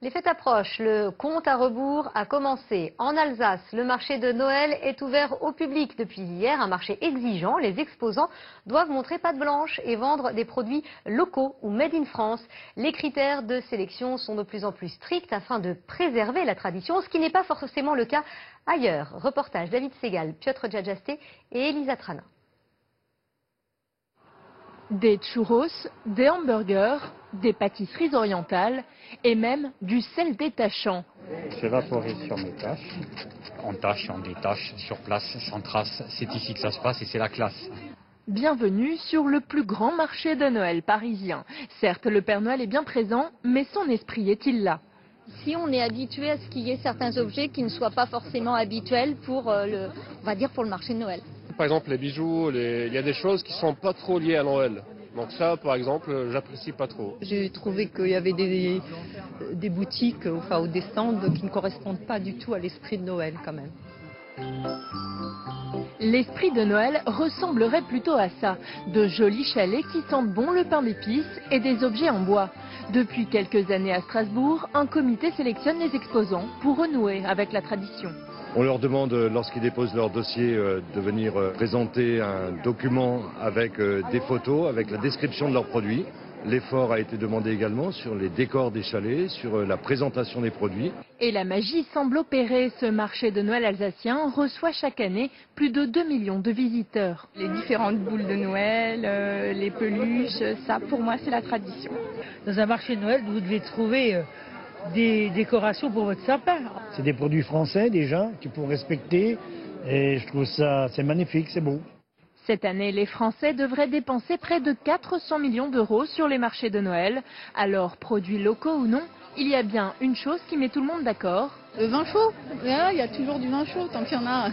Les fêtes approchent, le compte à rebours a commencé. En Alsace, le marché de Noël est ouvert au public depuis hier, un marché exigeant. Les exposants doivent montrer patte blanche et vendre des produits locaux ou made in France. Les critères de sélection sont de plus en plus stricts afin de préserver la tradition, ce qui n'est pas forcément le cas ailleurs. Reportage David Segal, Piotr Djadjasté et Elisa Trana. Des churros, des hamburgers, des pâtisseries orientales et même du sel détachant. S'évaporer sur mes tâches. On tâche, on détache, sur place, sans trace. C'est ici que ça se passe et c'est la classe. Bienvenue sur le plus grand marché de Noël parisien. Certes, le Père Noël est bien présent, mais son esprit est-il là? Si on est habitué à ce qu'il y ait certains objets qui ne soient pas forcément habituels pour pour le marché de Noël. Par exemple, les bijoux, il y a des choses qui sont pas trop liées à Noël. Donc ça, par exemple, j'apprécie pas trop. J'ai trouvé qu'il y avait des boutiques, ou des stands qui ne correspondent pas du tout à l'esprit de Noël quand même. L'esprit de Noël ressemblerait plutôt à ça. De jolis chalets qui sentent bon le pain d'épices et des objets en bois. Depuis quelques années à Strasbourg, un comité sélectionne les exposants pour renouer avec la tradition. On leur demande, lorsqu'ils déposent leur dossier, de venir présenter un document avec des photos, avec la description de leurs produits. L'effort a été demandé également sur les décors des chalets, sur la présentation des produits. Et la magie semble opérer. Ce marché de Noël alsacien reçoit chaque année plus de 2 millions de visiteurs. Les différentes boules de Noël, les peluches, ça pour moi c'est la tradition. Dans un marché de Noël, vous devez trouver des décorations pour votre sapin. C'est des produits français déjà qu'il faut respecter et je trouve ça c'est magnifique, c'est beau. Cette année, les Français devraient dépenser près de 400 millions d'euros sur les marchés de Noël. Alors, produits locaux ou non, il y a bien une chose qui met tout le monde d'accord. Le vin chaud, il y a toujours du vin chaud tant qu'il y en a.